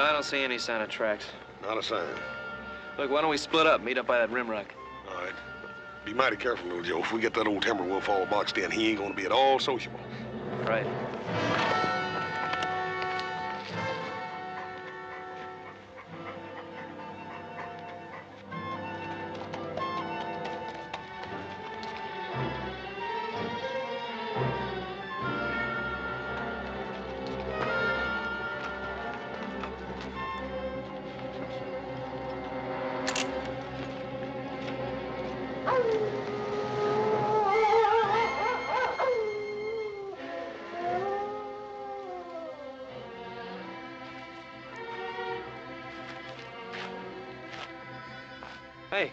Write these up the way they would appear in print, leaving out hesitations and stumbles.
I don't see any sign of tracks. Not a sign. Look, why don't we split up, meet up by that rim rock? All right. Be mighty careful, little Joe. If we get that old Timberwolf all boxed in, he ain't gonna be at all sociable. Right. Hey.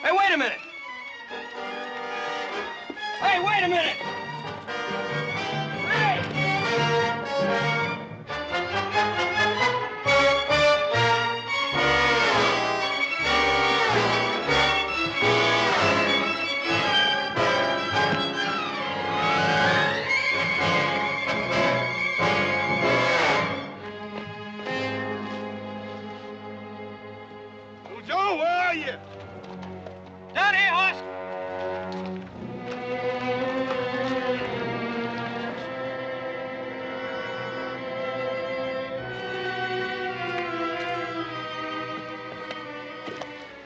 Hey, wait a minute! Hey, wait a minute! Hey! Little Joe, where are you? Down here, Hoss!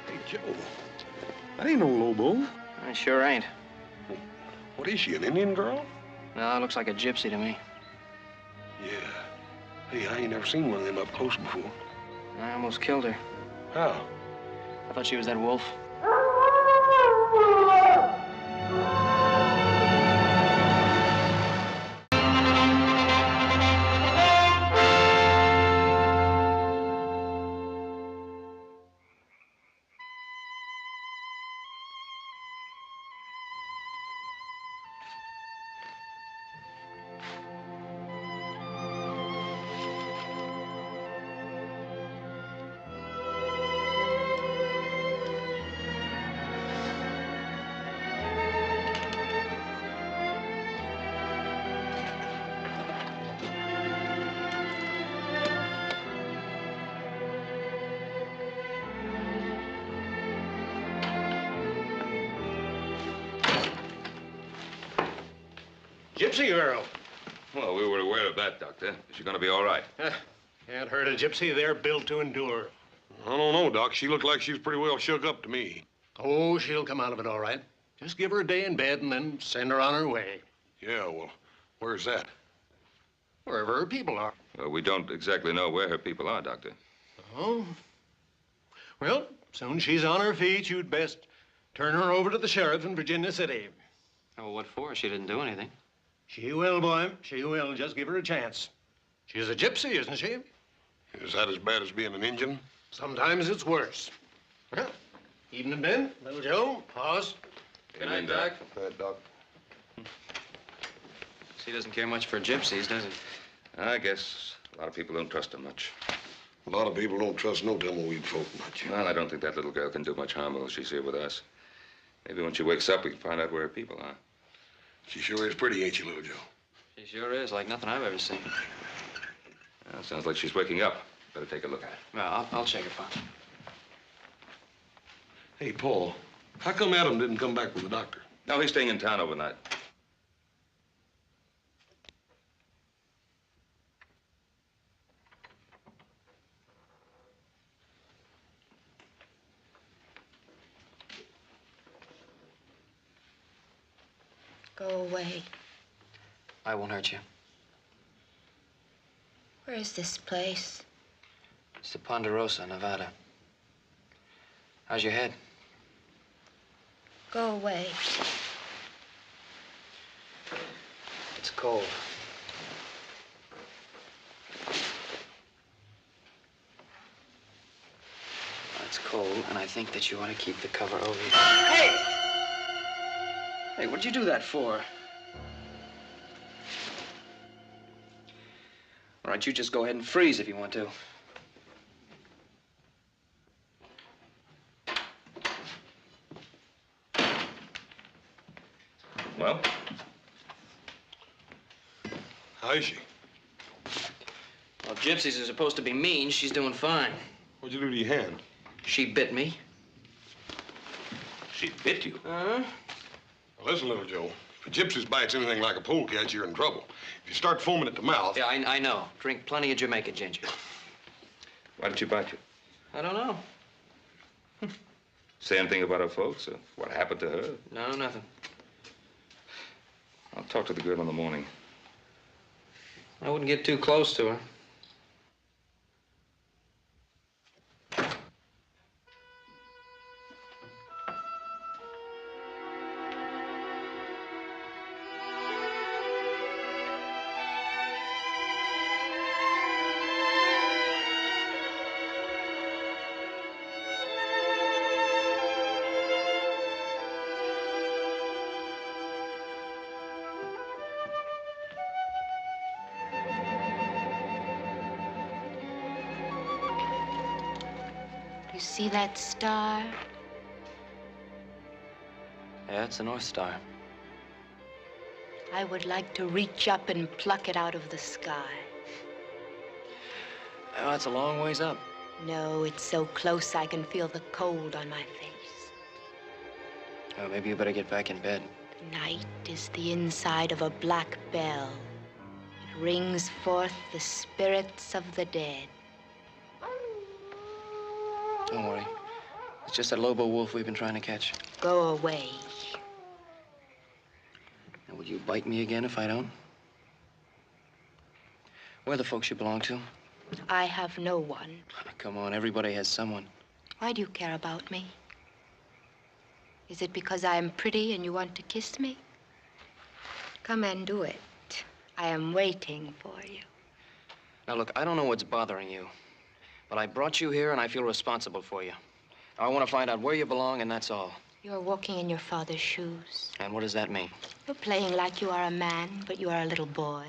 Hey, Joe. That ain't no Lobo. I sure ain't. What is she, an Indian girl? No, it looks like a gypsy to me. Yeah. Hey, I ain't never seen one of them up close before. I almost killed her. How? I thought she was that wolf. Gypsy girl. Well, we were aware of that, Doctor. Is she going to be all right? Can't hurt a gypsy. They're built to endure. I don't know, Doc. She looked like she was pretty well shook up to me. Oh, she'll come out of it all right. Just give her a day in bed and then send her on her way. Yeah, well, where's that? Wherever her people are. Well, we don't exactly know where her people are, Doctor. Oh? Well, soon she's on her feet, you'd best turn her over to the sheriff in Virginia City. Oh, what for? She didn't do anything. She will, boy. She will. Just give her a chance. She's a gypsy, isn't she? Is that as bad as being an Indian? Sometimes it's worse. Well, evening, Ben. Little Joe. Pause. Good night, Doc. Go ahead, Doc. He doesn't care much for gypsies, does he? I guess a lot of people don't trust her much. A lot of people don't trust no tumbleweed folk much. Well, I don't think that little girl can do much harm while she's here with us. Maybe when she wakes up, we can find out where her people are. She sure is pretty, ain't she, little Joe? She sure is, like nothing I've ever seen. Well, sounds like she's waking up. Better take a look at her. Well, I'll check her, Pop. Hey, Paul, how come Adam didn't come back with the doctor? No, he's staying in town overnight. Go away. I won't hurt you. Where is this place? It's the Ponderosa, Nevada. How's your head? Go away. It's cold. It's cold, and I think that you want to keep the cover over you. Hey! Hey, what'd you do that for? All right, you just go ahead and freeze if you want to. Well? How is she? Well, if gypsies are supposed to be mean, she's doing fine. What'd you do to your hand? She bit me. She bit you? Uh-huh. Well, listen, little Joe. If a gypsy bites anything like a polecat, you're in trouble. If you start foaming at the mouth... Yeah, I know. Drink plenty of Jamaica ginger. Why did she bite you? I don't know. Say anything about her folks? Or what happened to her? No, nothing. I'll talk to the girl in the morning. I wouldn't get too close to her. You see that star? Yeah, it's the North Star. I would like to reach up and pluck it out of the sky. Oh, that's a long ways up. No, it's so close I can feel the cold on my face. Oh, maybe you better get back in bed. The night is the inside of a black bell. It rings forth the spirits of the dead. Don't worry. It's just that Lobo wolf we've been trying to catch. Go away. And will you bite me again if I don't? Where are the folks you belong to? I have no one. Come on, everybody has someone. Why do you care about me? Is it because I am pretty and you want to kiss me? Come and do it. I am waiting for you. Now, look, I don't know what's bothering you, but I brought you here and I feel responsible for you. I want to find out where you belong, and that's all. You're walking in your father's shoes. And what does that mean? You're playing like you are a man, but you are a little boy.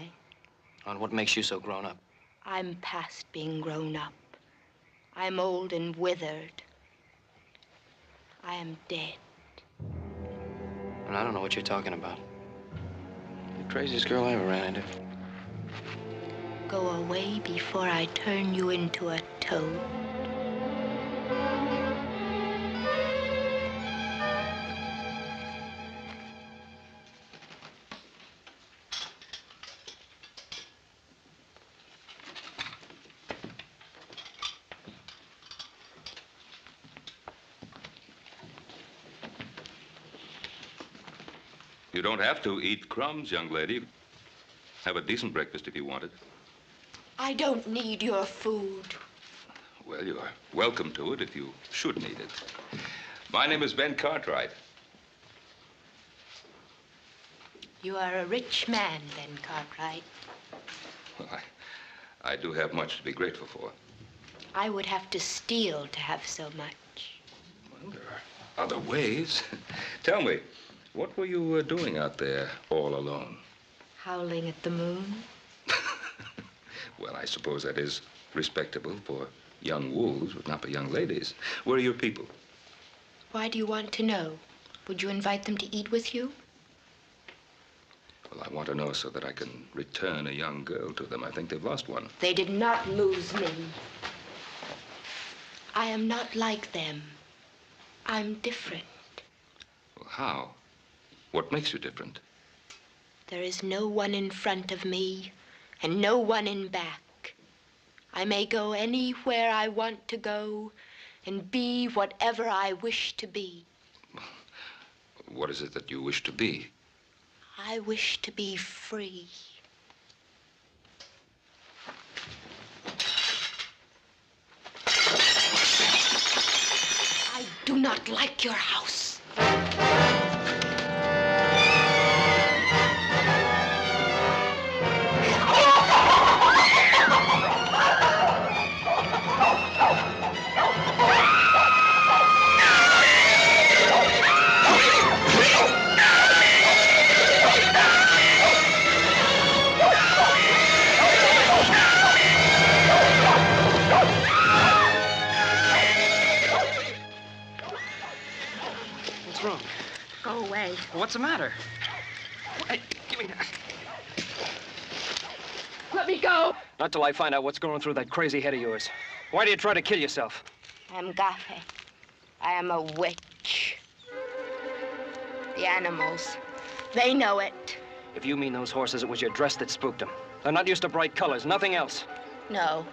And what makes you so grown up? I'm past being grown up. I'm old and withered. I am dead. And I don't know what you're talking about. You're the craziest girl I ever ran into. Go away before I turn you into a toad. You don't have to eat crumbs, young lady. Have a decent breakfast if you want it. I don't need your food. Well, you are welcome to it if you should need it. My name is Ben Cartwright. You are a rich man, Ben Cartwright. Well, I do have much to be grateful for. I would have to steal to have so much. Well, there are other ways. Tell me, what were you doing out there all alone? Howling at the moon. Well, I suppose that is respectable for young wolves, but not for young ladies. Where are your people? Why do you want to know? Would you invite them to eat with you? Well, I want to know so that I can return a young girl to them. I think they've lost one. They did not lose me. I am not like them. I'm different. Well, how? What makes you different? There is no one in front of me and no one in back. I may go anywhere I want to go and be whatever I wish to be. What is it that you wish to be? I wish to be free. I do not like your house. What's wrong? Go away. What's the matter? Hey, give me that. Not till I find out what's going through that crazy head of yours. Why do you try to kill yourself? I'm Gafe. I am a witch. The animals, they know it. If you mean those horses, it was your dress that spooked them. They're not used to bright colors, nothing else. No,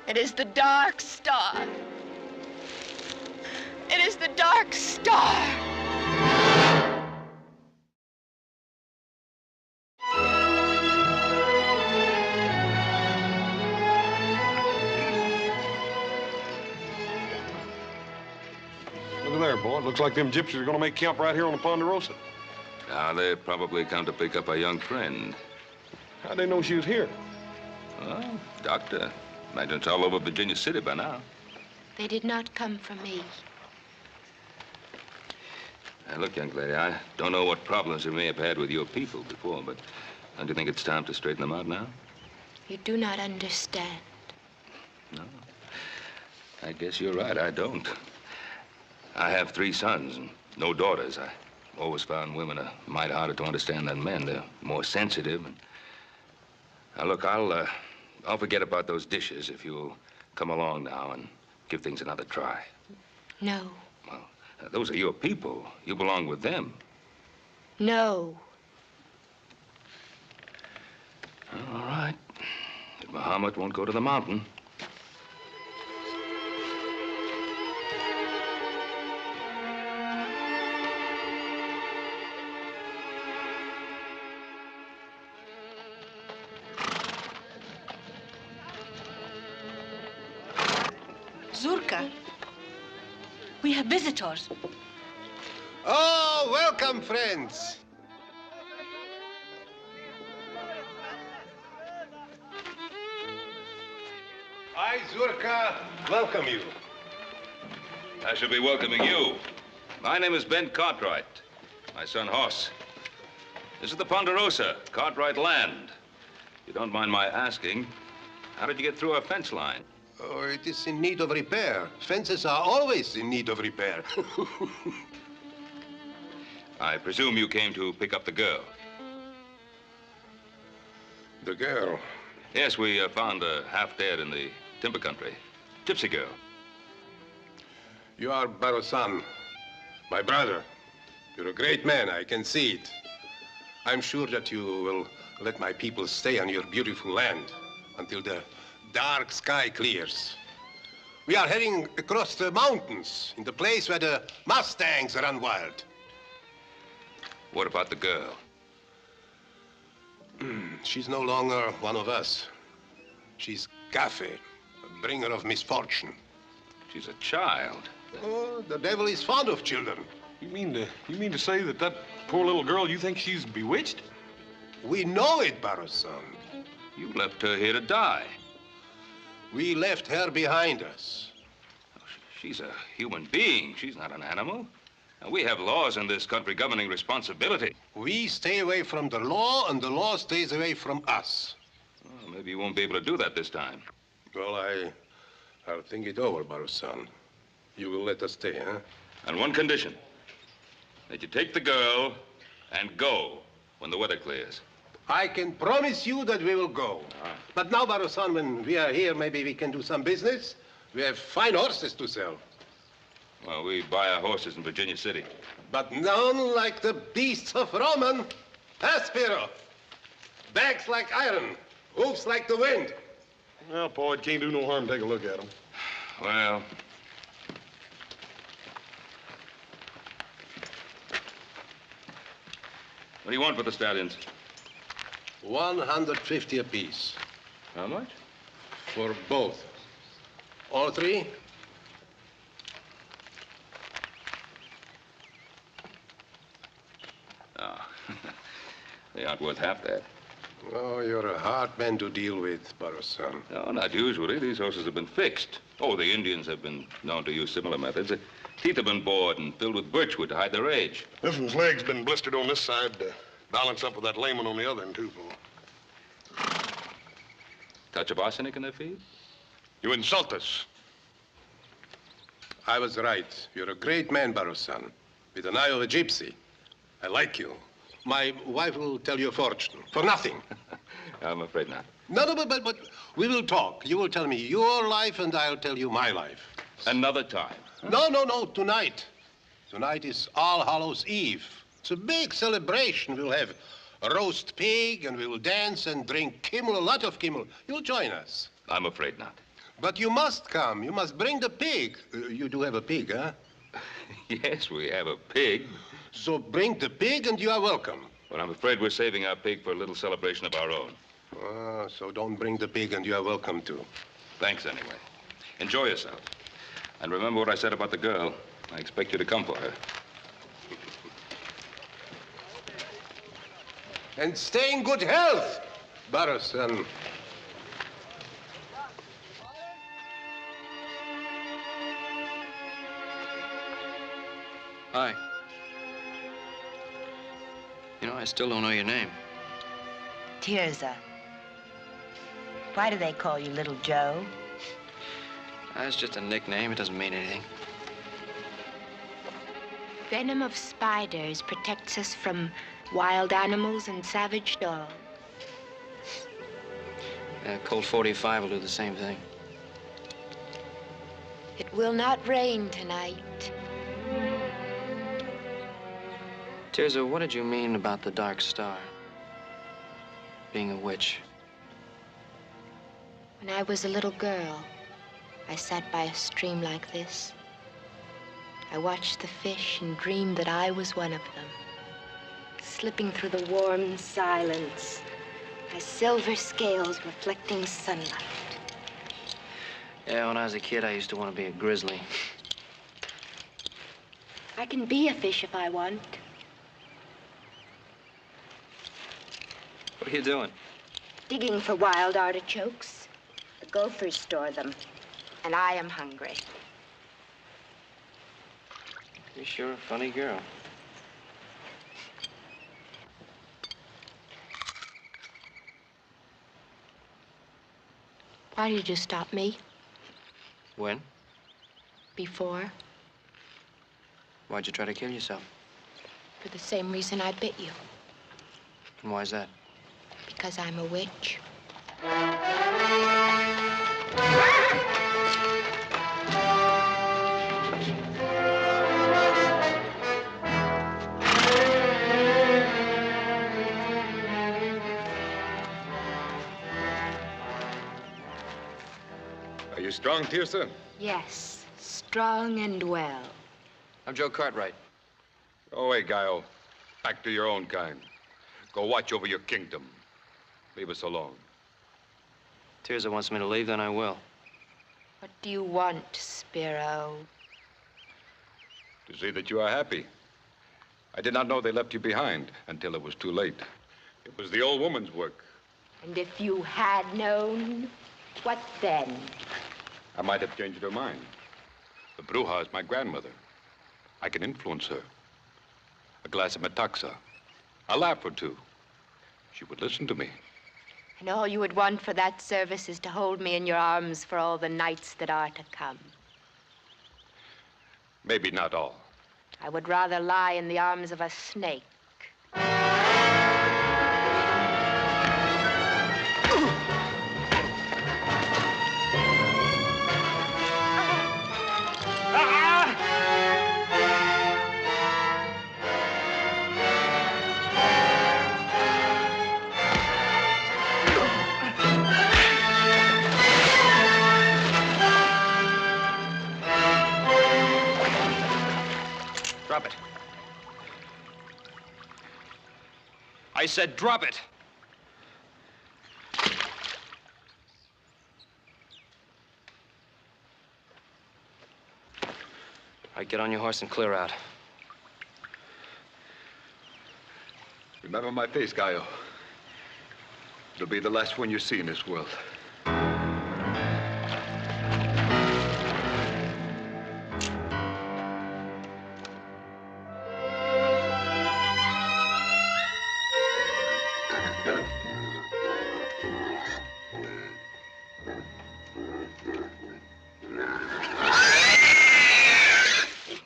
it is the dark star. It is the dark star. Look at there, boy. It looks like them gypsies are going to make camp right here on the Ponderosa. Now, they probably come to pick up a young friend. How'd they know she was here? Well, doctor. Imagine it's all over Virginia City by now. They did not come for me. Now, look, young lady, I don't know what problems you may have had with your people before, but don't you think it's time to straighten them out now? You do not understand. No. I guess you're right, I don't. I have 3 sons and no daughters. I always found women a mite harder to understand than men. They're more sensitive. And... Now, look, I'll forget about those dishes if you'll come along now and give things another try. No. Well, those are your people. You belong with them. No. All right. If Muhammad won't go to the mountain. Zurka, we have visitors. Oh, welcome, friends. I, Zurka, welcome you. I shall be welcoming you. My name is Ben Cartwright. My son, Hoss. This is the Ponderosa, Cartwright land. If you don't mind my asking, how did you get through our fence line? Oh, it is in need of repair. Fences are always in need of repair. I presume you came to pick up the girl. The girl? Yes, we found her half dead in the timber country. Gypsy girl. You are Barosan, my brother. You're a great man, I can see it. I'm sure that you will let my people stay on your beautiful land until the dark sky clears. We are heading across the mountains in the place where the Mustangs run wild. What about the girl? She's no longer one of us. She's Gafe, a bringer of misfortune. She's a child. Oh, the devil is fond of children. You mean to say that poor little girl, you think she's bewitched? We know it, Barosan. You left her here to die. We left her behind us. She's a human being. She's not an animal. And we have laws in this country governing responsibility. We stay away from the law, and the law stays away from us. Well, maybe you won't be able to do that this time. Well, I'll think it over, Barosan. You will let us stay, huh? On one condition. That you take the girl and go when the weather clears. I can promise you that we will go. But now, Barosan, when we are here, maybe we can do some business. We have fine horses to sell. Well, we buy our horses in Virginia City. But none like the beasts of Roman. Aspero. Backs like iron. Hoofs like the wind. Well, Paul, it can't do no harm to take a look at them. Well... What do you want for the stallions? 150 apiece. How much? For both. All 3? Oh, they aren't worth half that. Oh, you're a hard man to deal with, Barosan. No, not usually. These horses have been fixed. Oh, the Indians have been known to use similar methods. The teeth have been bored and filled with birchwood to hide their age. This one's leg's been blistered on this side to balance up with that lame one on the other one, too, Paul. Touch of arsenic in their feed? You insult us. I was right. You're a great man, Barosan, with an eye of a gypsy. I like you. My wife will tell you a fortune. For nothing. I'm afraid not. No, but we will talk. You will tell me your life, and I'll tell you my life. Another time. No, tonight. Tonight is All Hallows Eve. It's a big celebration. We'll have a roast pig, and we will dance and drink Kimmel, a lot of Kimmel. You'll join us. I'm afraid not. But you must come. You must bring the pig. You do have a pig, huh? Yes, we have a pig. So bring the pig, and you are welcome. But I'm afraid we're saving our pig for a little celebration of our own. So don't bring the pig, and you are welcome to. Thanks anyway. Enjoy yourself. And remember what I said about the girl. I expect you to come for her. And stay in good health, Barroson. Hi. You know, I still don't know your name. Tirza. Why do they call you Little Joe? That's just a nickname. It doesn't mean anything. Venom of spiders protects us from wild animals and savage dogs. Colt 45 will do the same thing. It will not rain tonight. Tirza, what did you mean about the Dark Star? Being a witch. When I was a little girl, I sat by a stream like this. I watched the fish and dreamed that I was one of them. Slipping through the warm silence, my silver scales reflecting sunlight. Yeah, when I was a kid, I used to want to be a grizzly. I can be a fish if I want. What are you doing? Digging for wild artichokes. The gophers store them, and I am hungry. You're sure a funny girl. Why did you stop me? When? Before? Why'd you try to kill yourself? For the same reason I bit you. And why's that? Because I'm a witch. Are you strong, Tirza? Yes, strong and well. I'm Joe Cartwright. Go away, Guile. Back to your own kind. Go watch over your kingdom. Leave us alone. Tirza wants me to leave, then I will. What do you want, Spiro? To see that you are happy. I did not know they left you behind until it was too late. It was the old woman's work. And if you had known, what then? I might have changed her mind. The Bruja is my grandmother. I can influence her. A glass of metaxa. A laugh or two. She would listen to me. And all you would want for that service is to hold me in your arms for all the nights that are to come. Maybe not all. I would rather lie in the arms of a snake. Drop it. I said drop it. All right, get on your horse and clear out. Remember my face, Gallo. It'll be the last one you see in this world.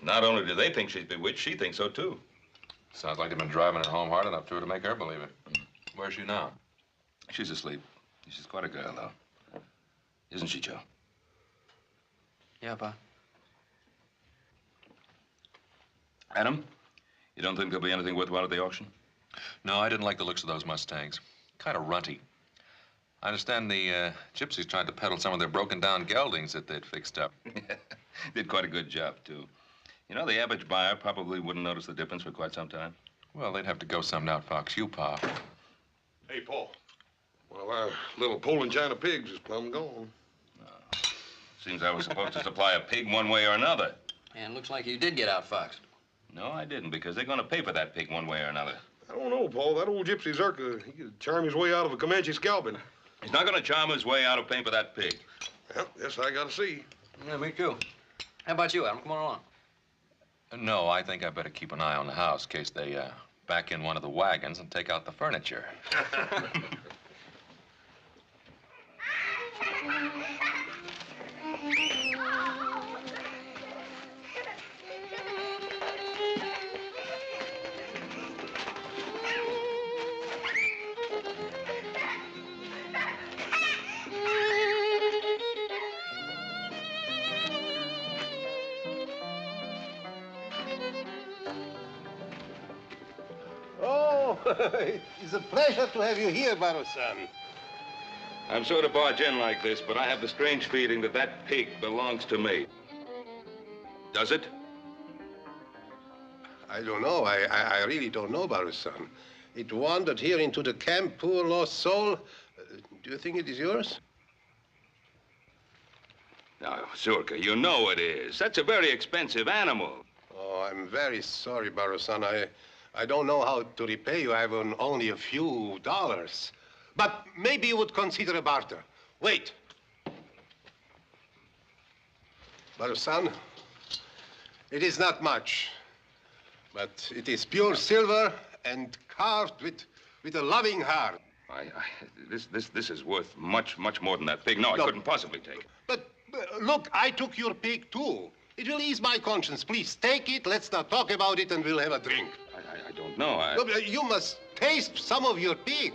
Not only do they think she's bewitched, she thinks so, too. Sounds like they've been driving her home hard enough to her to make her believe it. Where's she now? She's asleep. She's quite a girl, though. Isn't she, Joe? Yeah, Pa. Adam, you don't think there'll be anything worthwhile at the auction? No, I didn't like the looks of those Mustangs. Kind of runty. I understand the gypsies tried to peddle some of their broken-down geldings that they'd fixed up. Did quite a good job, too. You know, the average buyer probably wouldn't notice the difference for quite some time. Well, they'd have to go something out, Fox. You, Pa. Hey, Paul. Well, our little Poland China pigs is plumb gone. Seems I was supposed to supply a pig one way or another. And it looks like you did get outfoxed. No, I didn't, because they're going to pay for that pig one way or another. I don't know, Paul. That old gypsy Zerka, he could charm his way out of a Comanche scalping. He's not going to charm his way out of paying for that pig. Well, yes, I gotta see. Yeah, me too. How about you, Adam? Come on along. No, I think I better keep an eye on the house in case they back in one of the wagons and take out the furniture. It's a pleasure to have you here, Baro-san. I'm sorry to barge in like this, but I have the strange feeling that that pig belongs to me. Does it? I don't know. I really don't know, Baro-san. It wandered here into the camp, poor lost soul. Do you think it is yours? Now, Zurka, you know it is. That's a very expensive animal. Oh, I'm very sorry, Baro-san. I don't know how to repay you. I have only a few dollars. But maybe you would consider a barter. Wait. Baro-san, it is not much, but it is pure silver and carved with a loving heart. This is worth much more than that pig. No, I couldn't possibly take it. But look, I took your pig too. It will ease my conscience. Please take it. Let's not talk about it, and we'll have a drink. I don't know. No, but you must taste some of your pig.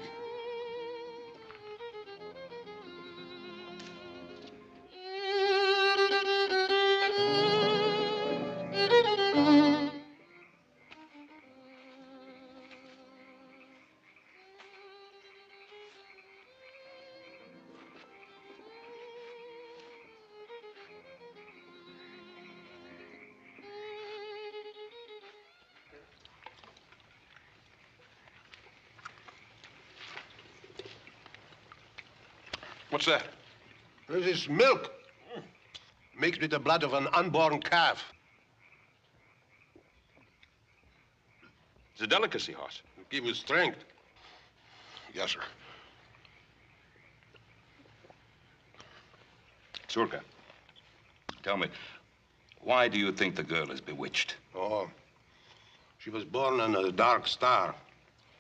What's that? This is milk mixed with the blood of an unborn calf. It's a delicacy, horse. Give you strength. Yes, sir. Zurka, tell me, why do you think the girl is bewitched? Oh, she was born on a dark star.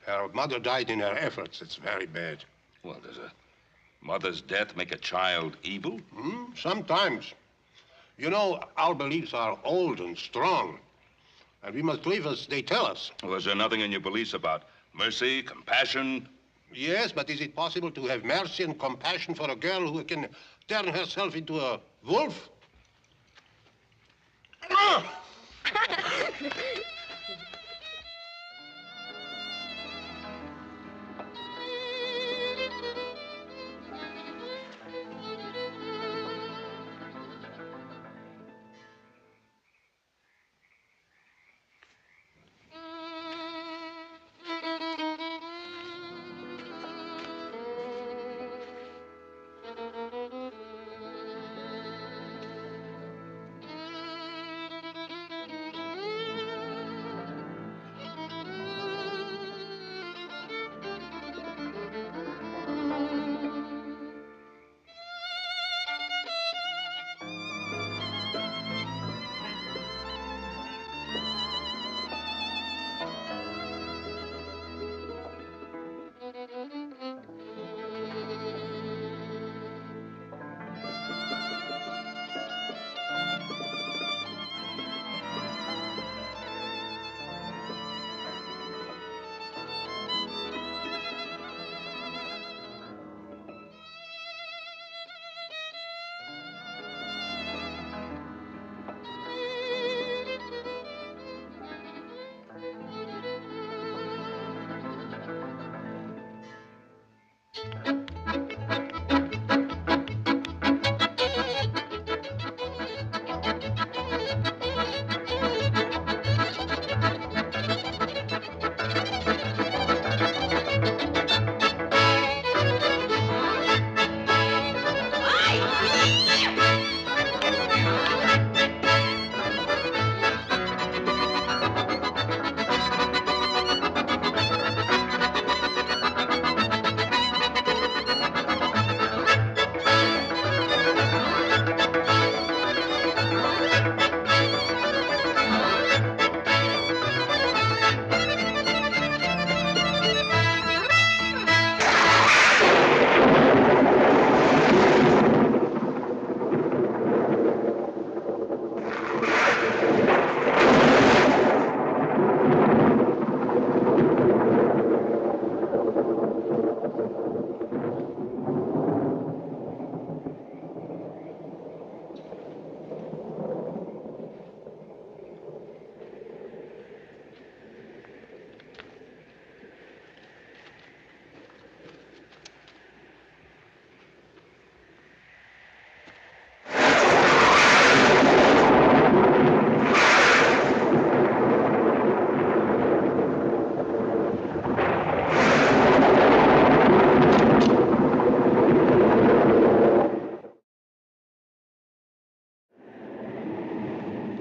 Her mother died in her efforts. It's very bad. Well, does a mother's death make a child evil? Sometimes. You know, our beliefs are old and strong, and we must live as they tell us. Well, is there nothing in your beliefs about mercy, compassion? Yes, but is it possible to have mercy and compassion for a girl who can turn herself into a wolf?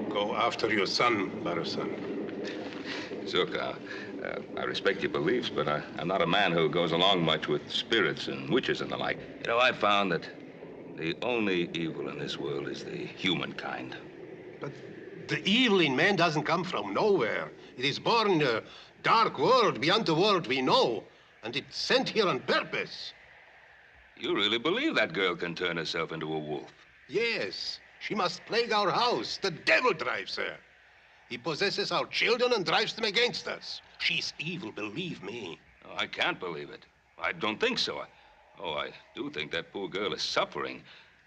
Go after your son, Barusan. Zurka, I respect your beliefs, but I'm not a man who goes along much with spirits and witches and the like. You know, I've found that the only evil in this world is the humankind. But the evil in man doesn't come from nowhere. It is born in a dark world beyond the world we know, and it's sent here on purpose. You really believe that girl can turn herself into a wolf? Yes, she must plague our house. The devil drives her. He possesses our children and drives them against us. She's evil, believe me. Oh, I can't believe it. I don't think so. I do think that poor girl is suffering,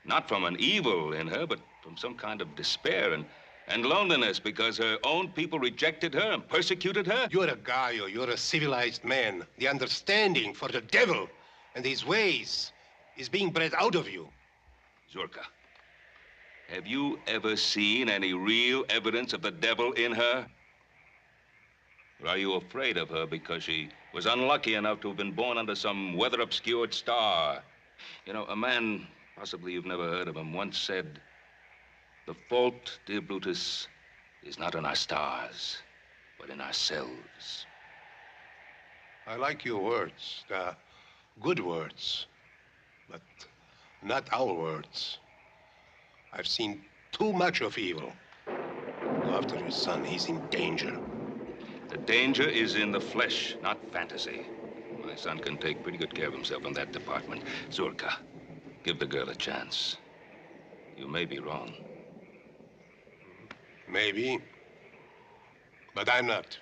not from an evil in her, but from some kind of despair and loneliness because her own people rejected her and persecuted her. You're a Gaio. You're a civilized man. The understanding for the devil and his ways is being bred out of you. Zurka, have you ever seen any real evidence of the devil in her? Or are you afraid of her because she was unlucky enough to have been born under some weather-obscured star? You know, a man, possibly you've never heard of him, once said, "The fault, dear Brutus, is not in our stars, but in ourselves." I like your words. They're good words, but not our words. I've seen too much of evil. Go after your son. He's in danger. The danger is in the flesh, not fantasy. My son can take pretty good care of himself in that department. Zurka, give the girl a chance. You may be wrong. Maybe, but I'm not.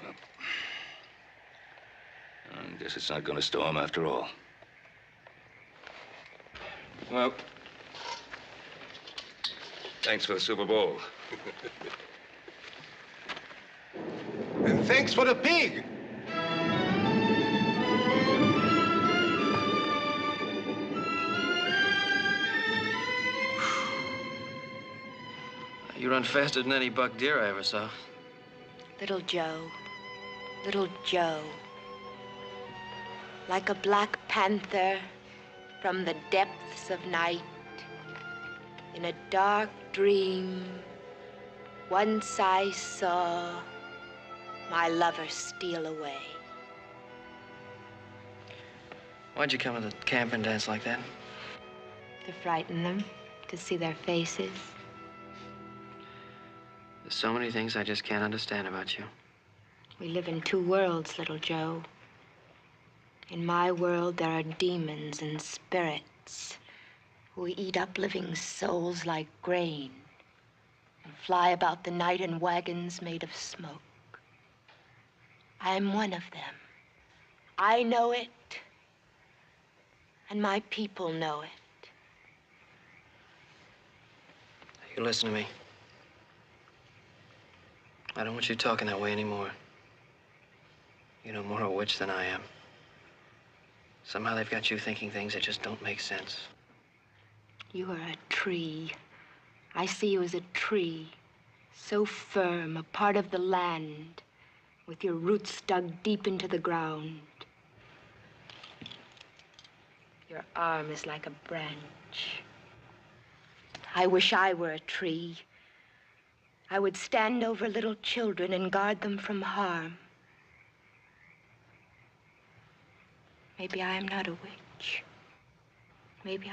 Well, I guess it's not going to storm after all. Well, thanks for the Super Bowl. And thanks for the pig. You run faster than any buck deer I ever saw. Little Joe, little Joe, like a black panther from the depths of night, in a dark dream, once I saw my lover steal away. Why'd you come to the camp and dance like that? To frighten them, to see their faces. There's so many things I just can't understand about you. We live in two worlds, little Joe. In my world, there are demons and spirits who eat up living souls like grain and fly about the night in wagons made of smoke. I'm one of them. I know it, and my people know it. You listen to me. I don't want you talking that way anymore. You're no more a witch than I am. Somehow they've got you thinking things that just don't make sense. You are a tree. I see you as a tree, so firm, a part of the land, with your roots dug deep into the ground. Your arm is like a branch. I wish I were a tree. I would stand over little children and guard them from harm. Maybe I am not a witch. Maybe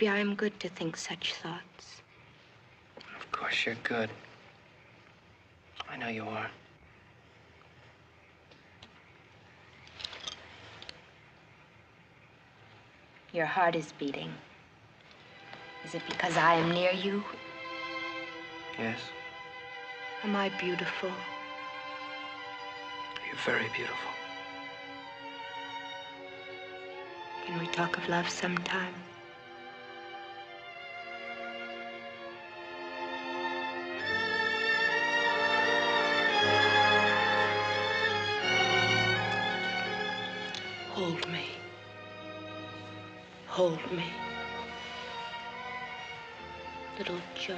I am good to think such thoughts. Of course you're good. I know you are. Your heart is beating. Is it because I am near you? Yes. Am I beautiful? You're very beautiful. Can we talk of love sometime? Hold me. Hold me. Little Joe.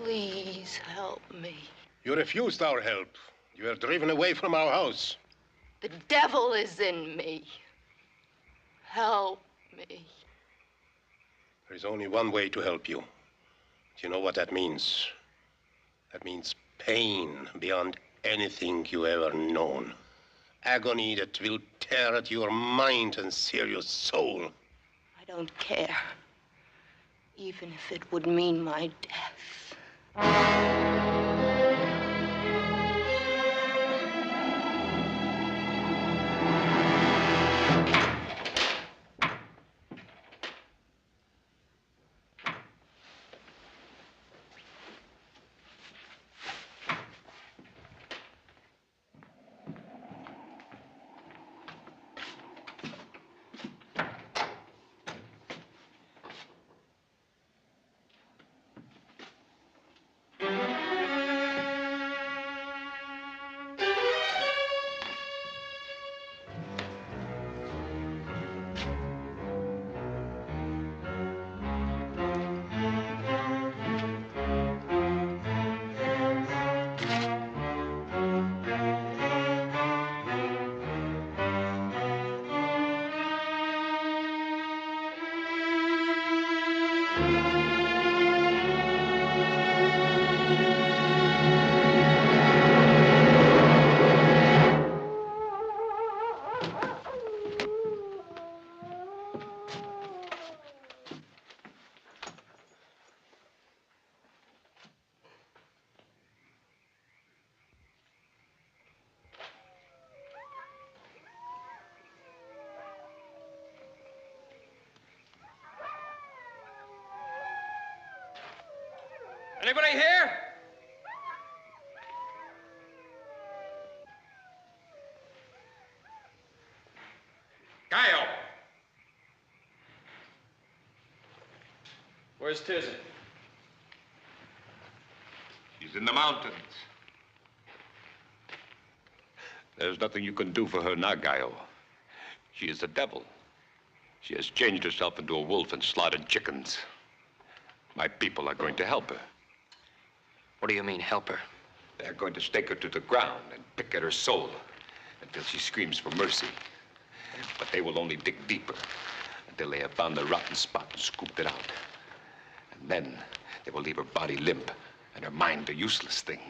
Please help me. You refused our help. You were driven away from our house. The devil is in me. Help me. There is only one way to help you. Do you know what that means? That means pain beyond anything you ever known. Agony that will tear at your mind and sear your soul. I don't care. Even if it would mean my death. Anybody here? Gallo! Where's Tirza? She's in the mountains. There's nothing you can do for her now, Gallo. She is the devil. She has changed herself into a wolf and slaughtered chickens. My people are going to help her. What do you mean, help her? They're going to stake her to the ground and pick at her soul until she screams for mercy. But they will only dig deeper until they have found the rotten spot and scooped it out. And then they will leave her body limp and her mind a useless thing.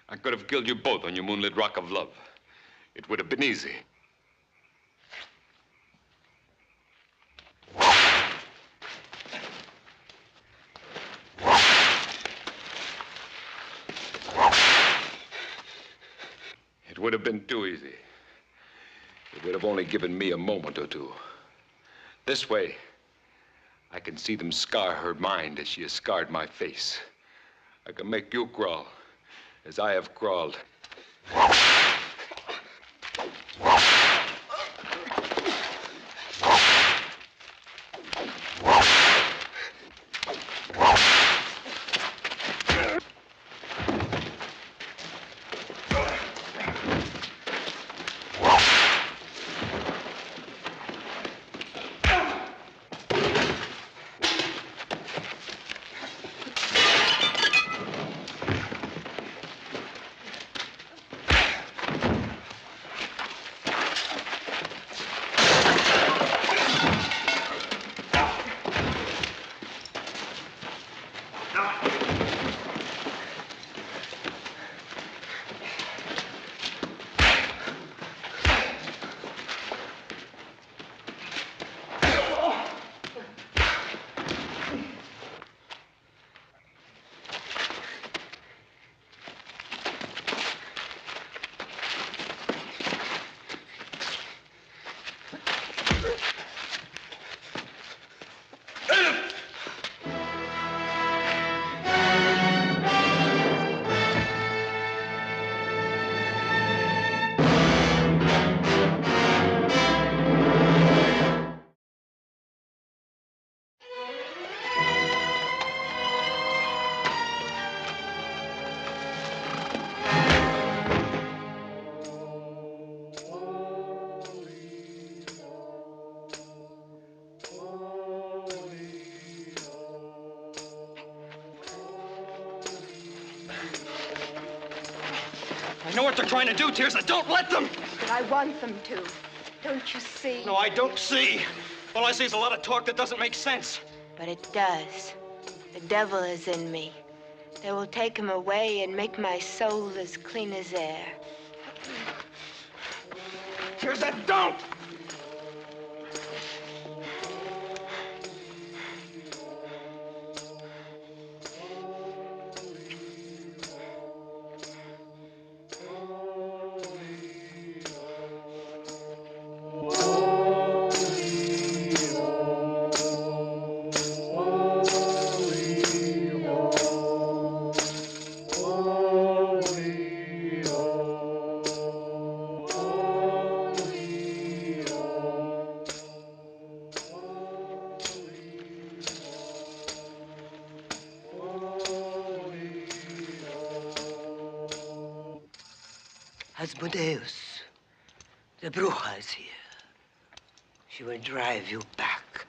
I could have killed you both on your moonlit rock of love. It would have been easy. It would have been too easy. It would have only given me a moment or two. This way, I can see them scar her mind as she has scarred my face. I can make you crawl as I have crawled. I know what they're trying to do, Tirza. Don't let them! But I want them to. Don't you see? No, I don't see. All I see is a lot of talk that doesn't make sense. But it does. The devil is in me. They will take him away and make my soul as clean as air. Tirza, don't! Asmodeus, the Bruja is here. She will drive you back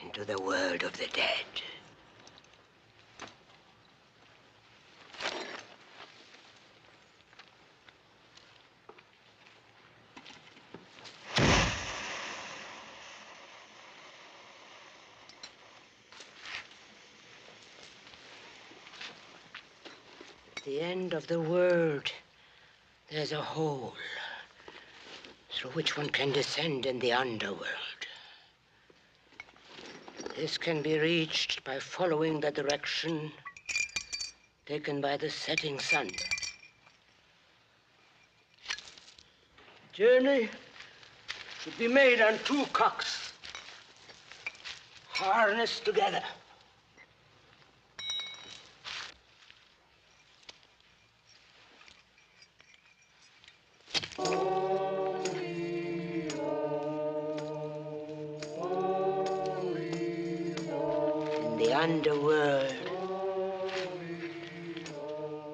into the world of the dead. At the end of the world, there's a hole through which one can descend in the underworld. This can be reached by following the direction taken by the setting sun. The journey should be made on 2 cocks. harnessed together. In the underworld,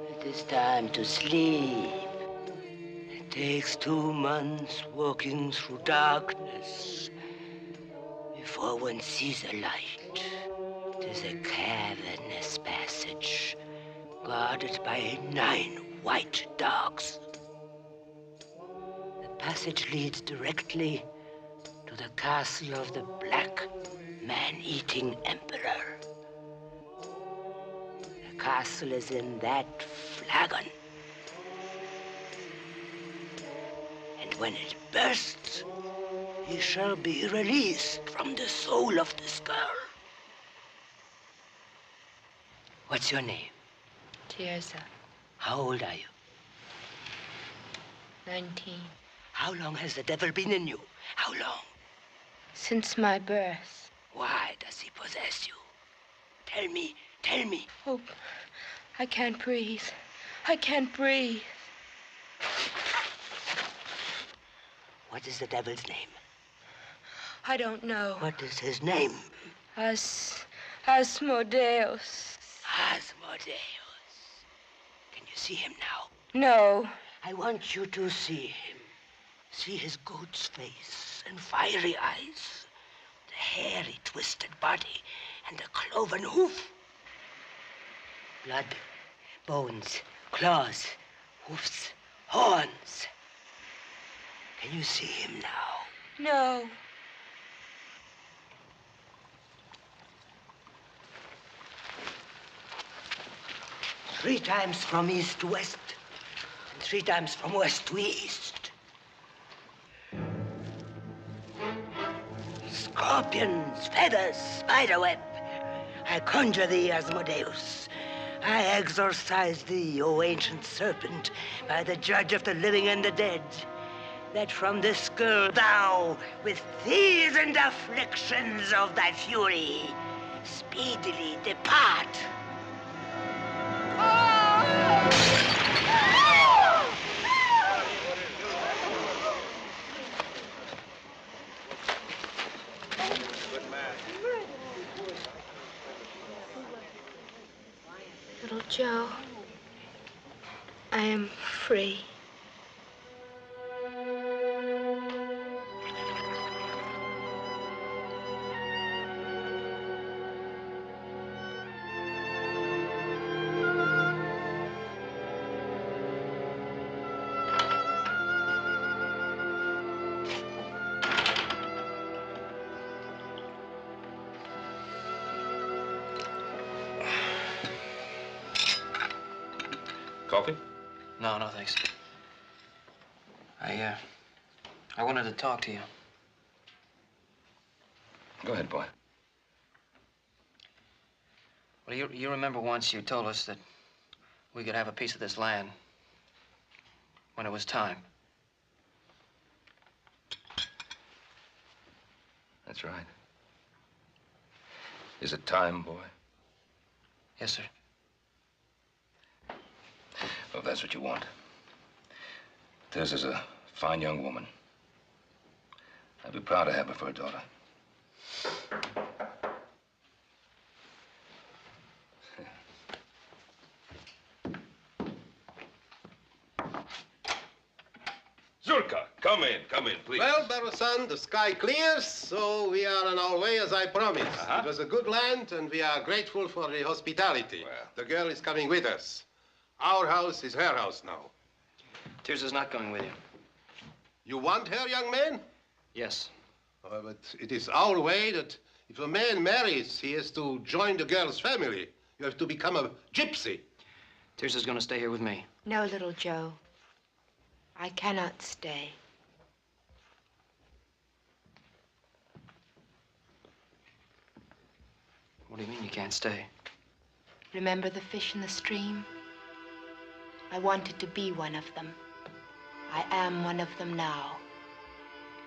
it is time to sleep. It takes 2 months walking through darkness before one sees a light. It is a cavernous passage guarded by 9 white dogs. The passage leads directly to the castle of the Black Man-Eating Emperor. The castle is in that flagon. And when it bursts, he shall be released from the soul of this girl. What's your name? Tirza, How old are you? 19. How long has the devil been in you? How long? Since my birth. Why does he possess you? Tell me, tell me. Oh, I can't breathe. I can't breathe. What is the devil's name? I don't know. What is his name? Asmodeus. Asmodeus. Can you see him now? No. I want you to see him. See his goat's face and fiery eyes, the hairy, twisted body, and the cloven hoof. Blood, bones, claws, hoofs, horns. Can you see him now? No. Three times from east to west, and 3 times from west to east. Scorpions, feathers, spiderweb. I conjure thee, Asmodeus. I exorcise thee, O ancient serpent, by the judge of the living and the dead, that from this girl thou, with fears and afflictions of thy fury, speedily depart. Little Joe, I am free. Coffee? No, no, thanks. I wanted to talk to you. Go ahead, boy. Well, you remember once you told us that we could have a piece of this land when it was time. That's right. Is it time, boy? Yes, sir. Well, if that's what you want. This is a fine young woman. I'd be proud to have her for a daughter. Zurka, come in, please. Well, Barusan, the sky clears, so we are on our way as I promised. It was a good land, and we are grateful for the hospitality. Well. The girl is coming with us. Our house is her house now. Tirza's not going with you. You want her, young man? Yes. But it is our way that if a man marries, he has to join the girl's family. You have to become a gypsy. Tirza's going to stay here with me. No, little Joe. I cannot stay. What do you mean you can't stay? Remember the fish in the stream? I wanted to be one of them. I am one of them now.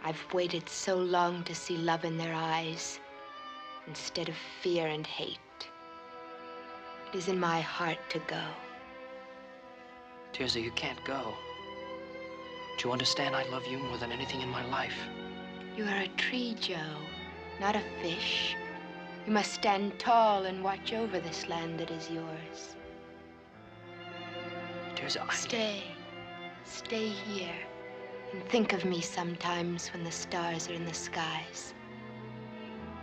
I've waited so long to see love in their eyes. instead of fear and hate. It is in my heart to go. Tirza, you can't go. Do you understand I love you more than anything in my life? You are a tree, Joe, not a fish. You must stand tall and watch over this land that is yours. Tirza, Stay here and think of me sometimes when the stars are in the skies.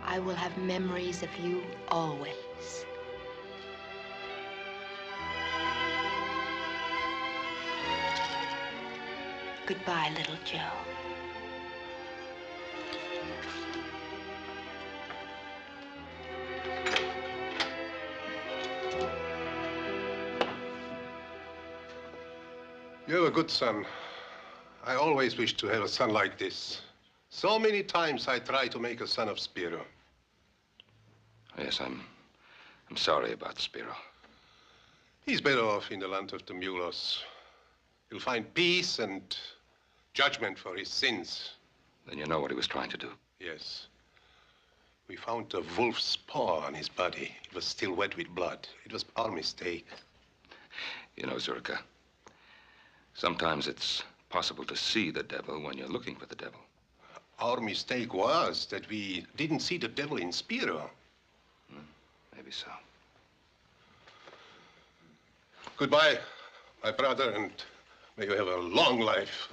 I will have memories of you always. Goodbye, little Joe. You have a good son. I always wished to have a son like this. So many times I tried to make a son of Spiro. Yes, I'm sorry about Spiro. He's better off in the land of the Mulos. He'll find peace and judgment for his sins. Then you know what he was trying to do. Yes. We found a wolf's paw on his body. It was still wet with blood. It was our mistake. You know, Zurka, sometimes it's possible to see the devil when you're looking for the devil. Our mistake was that we didn't see the devil in Spiro. Maybe so. Goodbye, my brother, and may you have a long life.